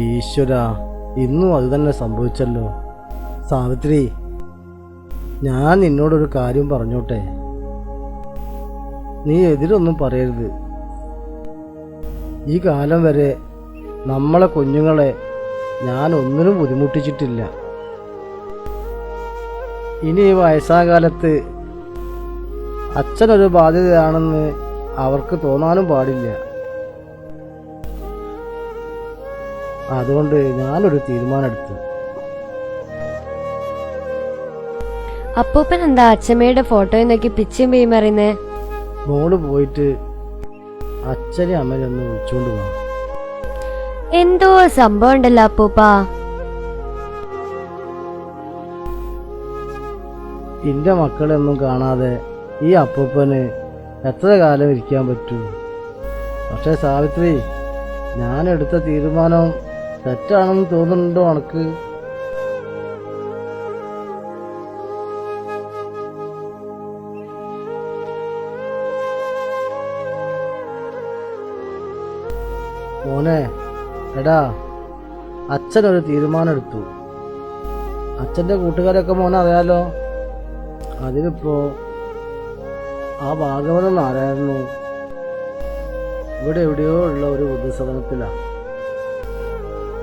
ഈശ്വര, ഇന്നും അത് തന്നെ സംഭവിച്ചല്ലോ. സാവിത്രി, ഞാൻ നിന്നോടൊരു കാര്യം പറഞ്ഞോട്ടെ, നീ എതിരൊന്നും പറയരുത്. ഈ കാലം വരെ നമ്മളെ കുഞ്ഞുങ്ങളെ ഞാൻ ഒന്നിനും ബുദ്ധിമുട്ടിച്ചിട്ടില്ല. ഇനി ഈ വയസ്സാകാലത്ത് അച്ഛനൊരു ബാധ്യതയാണെന്ന് അവർക്ക് തോന്നാനും പാടില്ല. അതുകൊണ്ട് ഞാനൊരു തീരുമാനമെടുത്തു. അപ്പൂപ്പൻ എന്താ അച്ഛമ്മയുടെ ഫോട്ടോ നോക്കി പിച്ചും പെയ്യും പറയുന്നേ? മോള് പോയിട്ട് അച്ഛനെ അമ്മനെ ഒന്ന് വിളിച്ചോണ്ട് പോവാം. എന്തോ സംഭവം ഉണ്ടല്ലോ അപ്പൂപ്പ. എന്റെ മക്കളെ ഒന്നും കാണാതെ ഈ അപ്പൂപ്പന് എത്ര കാലം ഇരിക്കാൻ പറ്റൂ? പക്ഷെ സാവിത്രി, ഞാൻ എടുത്ത തീരുമാനം തെറ്റാണെന്ന് തോന്നുന്നുണ്ടോ ഉനക്ക്? മോനെ, എടാ, അച്ഛനൊരു തീരുമാനം എടുത്തു. അച്ഛൻ്റെ കൂട്ടുകാരൊക്കെ മോനെ അറിയാലോ. അതിലിപ്പോ ആ ഭാഗവതം നാരായണനും ഇവിടെ എവിടെയോ ഉള്ള ഒരു വൃദ്ധസദനത്തിലാണ്.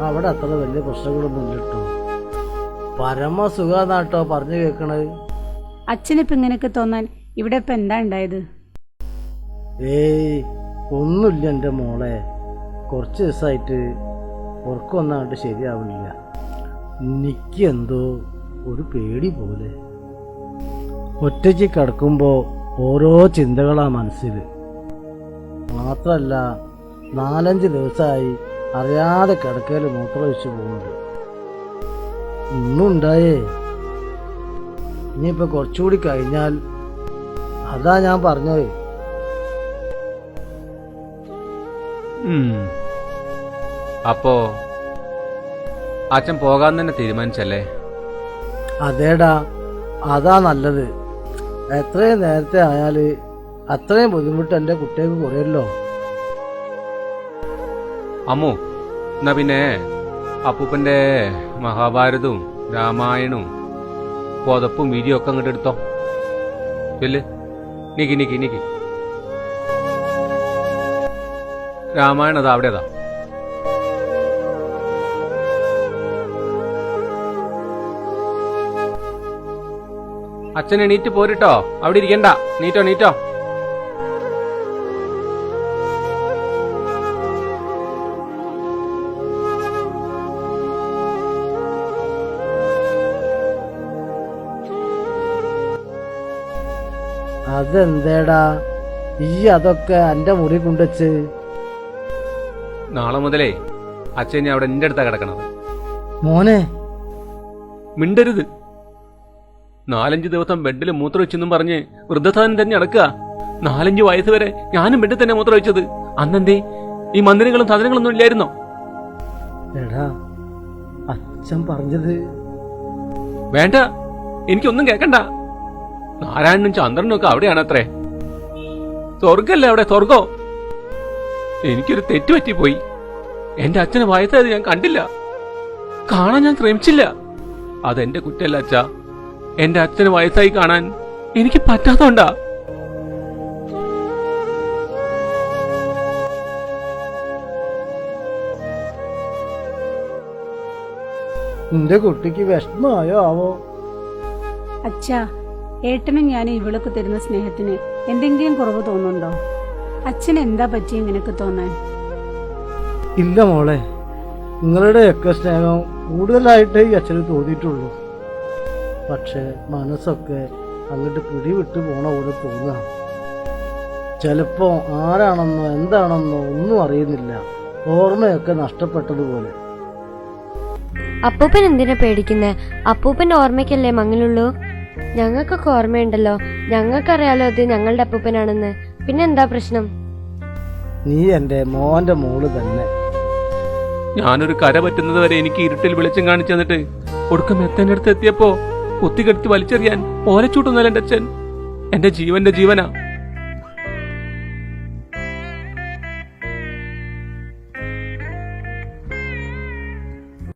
അവിടെ അത്ര വലിയ പ്രശ്നങ്ങളൊന്നും ഇല്ലട്ടോ. പരമസുഖാന്നാട്ടോ പറഞ്ഞു കേൾക്കണത്. അച്ഛനിപ്പോ ഇങ്ങനെയൊക്കെ തോന്നാൻ ഇവിടെ ഇപ്പൊ എന്താ ഉണ്ടായത്? ഏയ്, ഒന്നുമില്ല എൻ്റെ മോളെ. കുറച്ച് ദിവസമായിട്ട് ഉറക്കമൊന്നായിട്ട് ശരിയാവില്ല. എനിക്ക് എന്തോ ഒരു പേടി പോലെ. ഒറ്റയ്ക്ക് കിടക്കുമ്പോൾ ഓരോ ചിന്തകളാ മനസ്സിൽ. മാത്രല്ല, 4-5 ദിവസമായി അറിയാതെ കിടക്കയിൽ മൂത്രമൊഴിച്ചു പോകുന്നുണ്ട്. ഇന്നും ഉണ്ടായേ. ഇനിയിപ്പോൾ കുറച്ചുകൂടി കഴിഞ്ഞാൽ, അതാ ഞാൻ പറഞ്ഞത്. അപ്പോ അച്ഛൻ പോകാൻ തന്നെ തീരുമാനിച്ചല്ലേ? അതേടാ, അതാ നല്ലത്. എത്രയും നേരത്തെ ആയാല് അത്രയും ബുദ്ധിമുട്ട് എൻ്റെ കുട്ടികൾക്ക് കുറയല്ലോ. അമ്മു, എന്നാ പിന്നെ അപ്പൂപ്പന്റെ മഹാഭാരതവും രാമായണവും പുതപ്പും വീഡിയോ ഒക്കെ അങ്ങോട്ട് എടുത്തോ. ചെല്ല്, നീക്കി രാമായണം അതാ അവിടെതാ. അച്ഛൻ എണീറ്റ് പോരിട്ടോ, അവിടെ ഇരിക്കണ്ട. നീറ്റോ. അതെന്തേടാ ഈ അതൊക്കെ എന്റെ മുറി കൊണ്ടുവച്ച്? നാളെ മുതലേ അച്ഛൻ അവിടെ എന്റെ അടുത്താ കിടക്കണത്. മോനെ, മിണ്ടരുത്. 4-5 ദിവസം ബെഡിൽ മൂത്രമൊഴിച്ചെന്നും പറഞ്ഞ് വൃദ്ധസാധനം തന്നെ നടക്കുക. 4-5 വയസ്സ് വരെ ഞാനും ബെഡിൽ തന്നെ മൂത്രമൊഴിച്ചത്. അന്നെന്തേ ഈ മന്ദിരങ്ങളും സാധനങ്ങളൊന്നും ഇല്ലായിരുന്നോ? എടാ, അച്ഛൻ പറഞ്ഞത് വേണ്ട, എനിക്കൊന്നും കേക്കണ്ട. നാരായണനും ചന്ദ്രനും ഒക്കെ അവിടെയാണത്രേ. സ്വർഗല്ലേ അവിടെ, സ്വർഗോ. എനിക്കൊരു തെറ്റുപറ്റിപ്പോയി. എന്റെ അച്ഛന് വയസ്സായത് ഞാൻ കണ്ടില്ല, കാണാൻ ഞാൻ ശ്രമിച്ചില്ല. അതെന്റെ കുറ്റല്ല അച്ഛാ. എന്റെ അച്ഛന് വയസ്സായി കാണാൻ എനിക്ക് പറ്റാത്തോണ്ടാ. നിന്റെ കുട്ടിക്ക് വിഷമമായോ ആവോ? അച്ഛാ, ഏട്ടനും ഞാൻ ഇവൾക്ക് തരുന്ന സ്നേഹത്തിന് എന്തെങ്കിലും കുറവ് തോന്നുന്നുണ്ടോ? അച്ഛന് എന്താ പറ്റി ഇങ്ങനെയൊക്കെ തോന്നാൻ? ഇല്ല മോളെ, നിങ്ങളുടെയൊക്കെ സ്നേഹം കൂടുതലായിട്ടേ ഈ അച്ഛന് തോന്നിയിട്ടുള്ളൂ. പക്ഷെ മനസ്സൊക്കെ അങ്ങോട്ട് പിടിവിട്ട് പോണ പോലെ തോന്നുക. ചിലപ്പോ ആരാണെന്നോ എന്താണെന്നോ ഒന്നും അറിയുന്നില്ല. ഓർമ്മയൊക്കെ നഷ്ടപ്പെട്ടതുപോലെ. അപ്പൂപ്പൻ എന്തിനാ പേടിക്കുന്നേ? അപ്പൂപ്പന്റെ ഓർമ്മയ്ക്കല്ലേ മങ്ങലുള്ളൂ. ഞങ്ങൾക്കൊക്കെ ഓർമ്മയുണ്ടല്ലോ. ഞങ്ങൾക്കറിയാലോ ഇത് ഞങ്ങളുടെ അപ്പൂപ്പനാണെന്ന്. പിന്നെന്താ പ്രശ്നം? നീ എന്റെ മോന്റെ മോള് തന്നെ. ഞാനൊരു കര പറ്റുന്നത് വരെ എനിക്ക് ഇരുട്ടിൽ വെളിച്ചം കാണിച്ചു തന്നിട്ട് ഒടുക്കം എത്തേൻ്റെ അടുത്ത് എത്തിയപ്പോ കുത്തിക്കെടുത്ത് വലിച്ചെറിയാൻ ഓലച്ചൂട്ടുന്നല്ല എന്റെ അച്ഛൻ. എന്റെ ജീവന്റെ ജീവനാ.